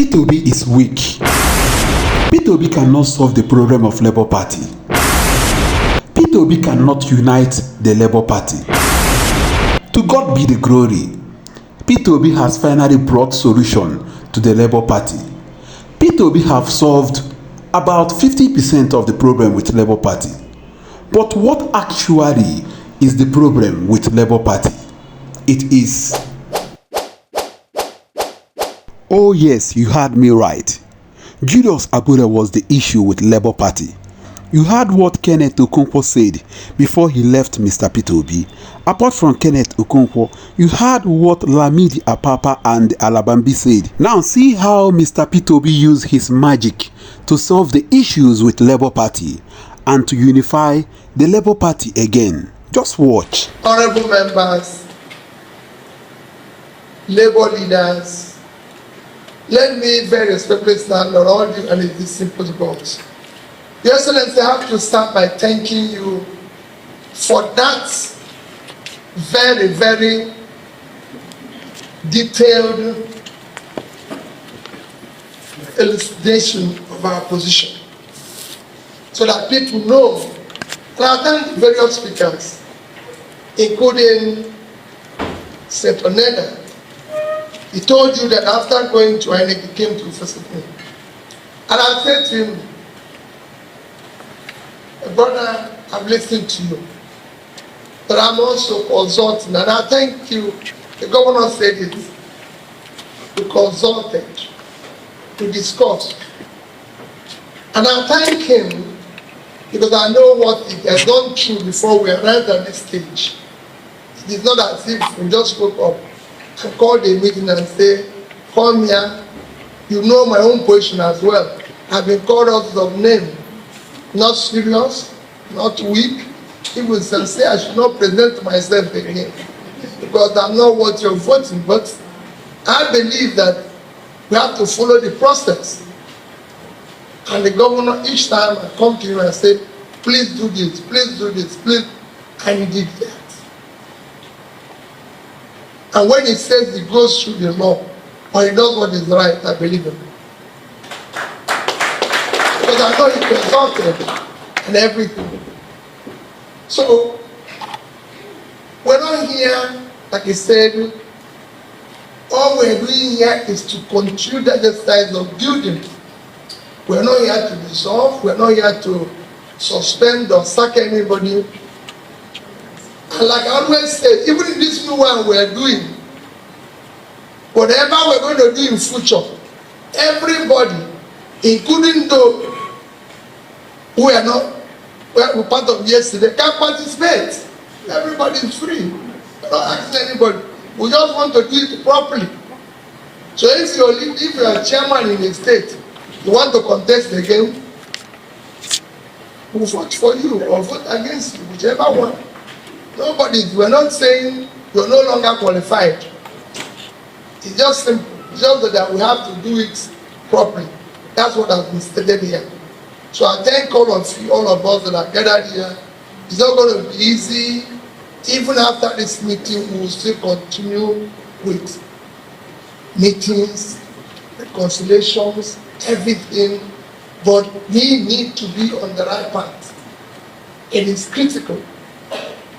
Peter Obi is weak. Peter Obi cannot solve the problem of Labour Party. Peter Obi cannot unite the Labour Party. To God be the glory. Peter Obi has finally brought solution to the Labour Party. Peter Obi have solved about 50% of the problem with Labour Party. But what actually is the problem with Labour Party? It is... Oh yes, you heard me right. Julius Abure was the issue with Labour Party. You heard what Kenneth Okonkwo said before he left Mr. Peter Obi. Apart from Kenneth Okonkwo, you heard what Lamidi Apapa and Alabambi said. Now see how Mr. Peter Obi used his magic to solve the issues with Labour Party and to unify the Labour Party again. Just watch. Honorable members, Labour leaders, let me very respectfully stand on all you and this simple vote. Your Excellency, I have to start by thanking you for that very, very detailed elucidation of our position so that people know. And I thank various speakers, including Senator Nenadi. He told you that after going to INEC, he came to visit me. And I said to him, brother, I've listened to you, but I'm also consulting. And I thank you, the governor said it, we consulted, to discuss. And I thank him because I know what he has gone through before we arrived at this stage. It is not as if we just spoke up and called a meeting and say, come here, you know my own position as well. I've been called out of name, not serious, not weak. People say I should not present myself again because I'm not what you're voting. But I believe that we have to follow the process. And the governor, each time I come to him and say, please do this, please, and he did that. And when he says he goes through the law, or he does what is right, I believe him. Because I know he consulted and everything. So, we're not here, like he said, all we're doing here is to continue the exercise of building. We're not here to dissolve, we're not here to suspend or sack anybody. And like I always say, even in this new one we're doing, whatever we're going to do in future, everybody, including those who are not were part of yesterday, can participate. Everybody is free. We're not asking anybody. We just want to do it properly. So if you're a chairman in a state, you want to contest again, we'll vote for you or vote against you, whichever one. We're not saying you're no longer qualified. It's just simple. It's just that we have to do it properly. That's what has been stated here. So I thank all of you, all of us that are gathered here. It's not going to be easy. Even after this meeting, we will still continue with meetings, reconciliations, everything. But we need to be on the right path. It is critical.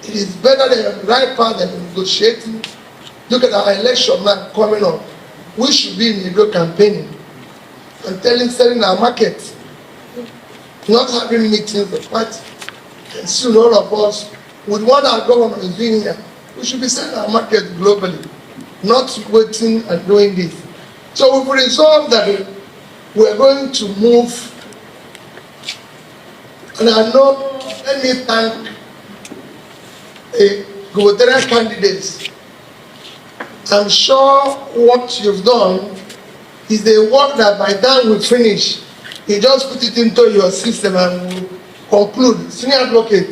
It is better than on the right path than negotiating. Look at our election now coming up. We should be in the campaigning and selling our market, not having meetings of party. And soon all of us, with what our government is doing here, we should be selling our market globally, not waiting and doing this. So we've resolved that we're going to move. And I know, let me thank the gubernatorial candidates. I'm sure what you've done is a work that by the time we finish, you just put it into your system and we'll conclude. Senior advocate,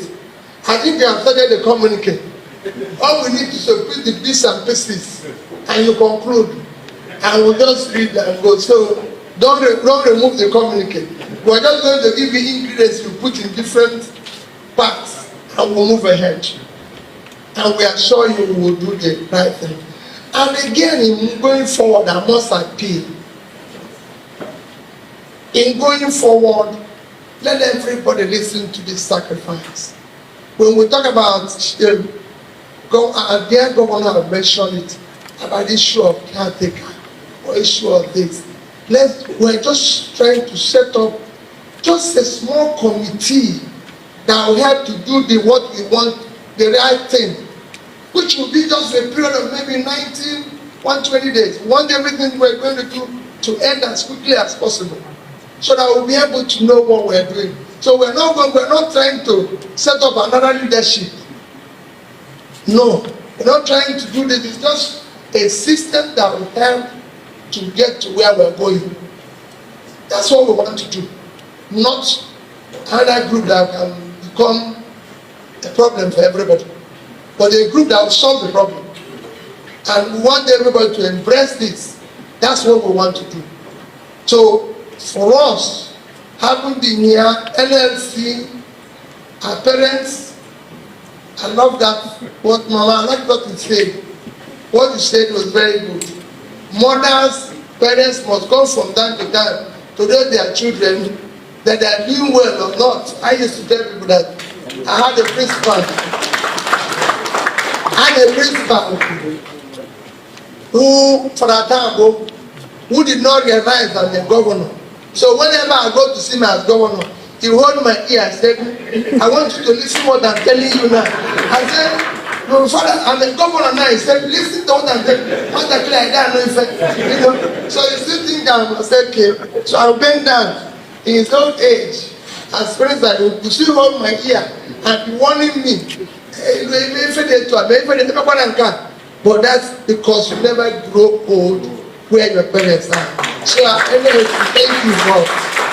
I think you have started the communique. All we need to separate the bits and pieces and you conclude. And we'll just read and go. So don't remove the communique. We're just going to give you ingredients you put in different parts and we'll move ahead. And we assure you we will do the right thing. And again, in going forward, I must appeal in going forward, let everybody listen to this sacrifice. When we talk about dear governor mentioned it about the issue of caretaker or issue of this. We're just trying to set up just a small committee that will help to do what we want, the right thing, which will be just a period of maybe 120 days. We want everything we're going to do to end as quickly as possible, so that we'll be able to know what we're doing. So we're not trying to set up another leadership. No, we're not trying to do this. It's just a system that will help to get to where we're going. That's what we want to do. Not another group that can become a problem for everybody, but a group that will solve the problem. And we want everybody to embrace this. That's what we want to do. So for us, having been here, NLC, our parents, I love that. What Mama, I like what you said. What you said was very good. Mothers, parents must come from time to time to know their children that they are doing well or not. I used to tell people that I had a principal who, for a time ago, who did not realize I'm a governor. So whenever I go to see him as governor, he hold my ear and said, I want you to listen what I'm telling you now. I said, no, Father, I'm a governor now. He said, listen to what I'm telling you. What I don't know if you know. So you still think I said, okay. So I bend down in his old age. As friends, I will still hold my ear and be warning me. But that's because you never grow old where your parents are. So anyway, thank you for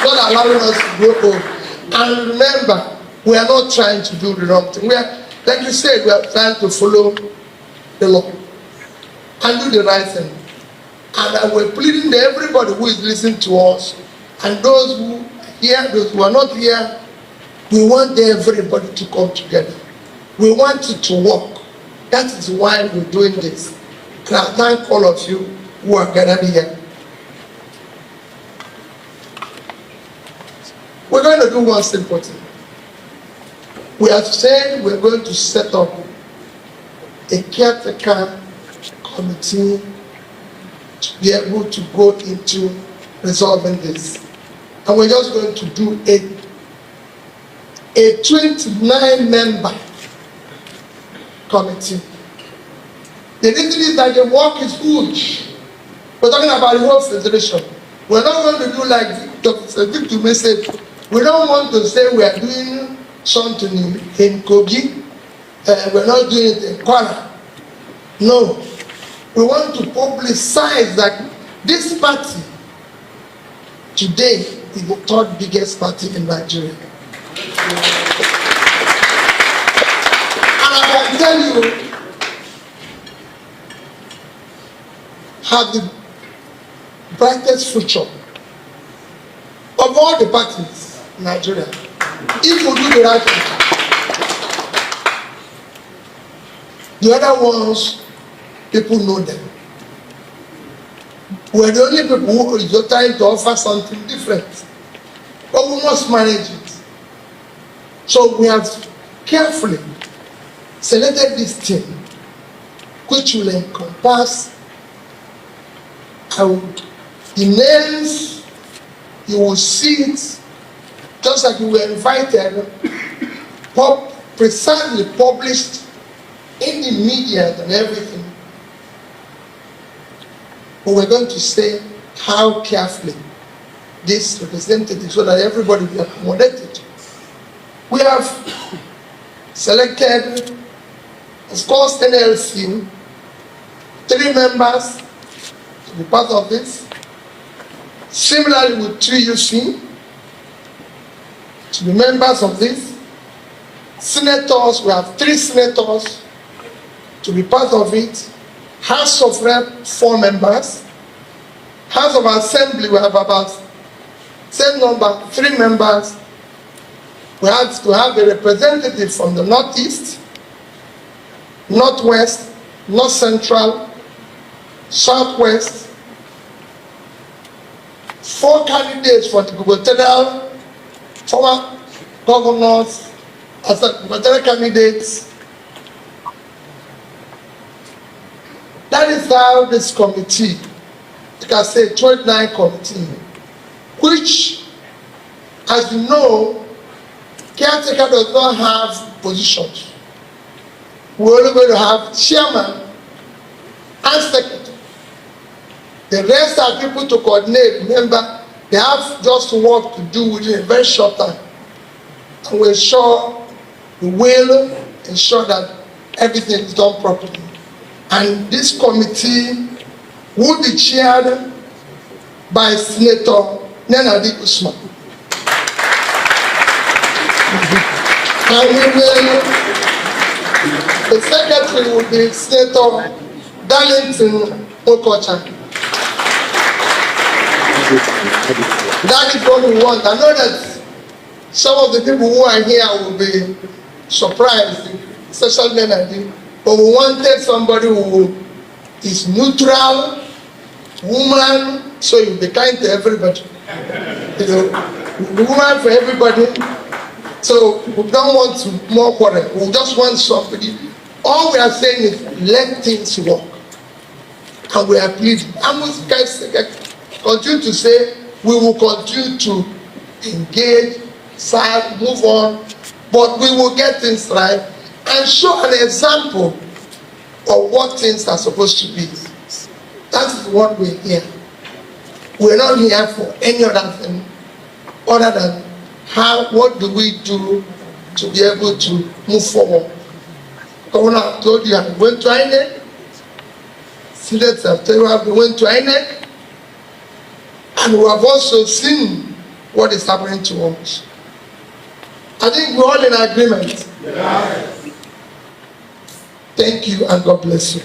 not allowing us to grow old. And remember, we are not trying to do the wrong thing. We are, like you said, we are trying to follow the law and do the right thing. And we're pleading to everybody who is listening to us, and those who are here, those who are not here, we want everybody to come together. We want it to work. That is why we're doing this. And I thank all of you who are gathered here. We're going to do one simple thing. We have said we're going to set up a caretaker committee to be able to go into resolving this. And we're just going to do a 29-member committee. The reason is that the work is huge. We're talking about the whole federation. We're not going to do like Dr. Victor said. We don't want to say we are doing something in Kogi. We're not doing it in Kwara. No. We want to publicize that this party today is the third biggest party in Nigeria. And I can tell you, have the brightest future of all the parties in Nigeria, if we do the right thing. The other ones, people know them. We're the only people who are trying to offer something different. But we must manage it. So we have carefully selected this team, which will encompass the names. You will see it, just like you were invited, precisely published in the media and everything. But we're going to say how carefully this representative, so that everybody will be accommodated. We have selected, of course, NLC, 3 members to be part of this. Similarly with 3UC, to be members of this. Senators, we have 3 senators to be part of it. House of Rep, 4 members. House of Assembly, we have about same number, 3 members. We have to have a representative from the Northeast, Northwest, North Central, Southwest, 4 candidates for the gubernatorial, former governors, as a gubernatorial candidates. That is how this committee, you can say 29 committee, which, as you know, caretaker does not have positions. We're only going to have chairman and secretary. The rest are people to coordinate. Remember, they have just work to do within a very short time. And we're sure we will ensure that everything is done properly. And this committee will be chaired by Senator Nenadi Usman. And the secretary will be Senator Darlington Okocha. That is what we want. I know that some of the people who are here will be surprised, especially Nenadi, but we wanted somebody who is neutral, woman, so you'll be kind to everybody. You know, woman for everybody. So we don't want to more quarrel. We just want somebody. All we are saying is let things work. And we are pleading. I must continue to say we will continue to engage, serve, move on, but we will get things right and show an example of what things are supposed to be. That is what we're here. We're not here for any other thing other than what do we do to be able to move forward. Governor told you I went to INEC. Students have told you I went to INEC. And we have also seen what is happening to us. I think we're all in agreement. Yes. Thank you and God bless you.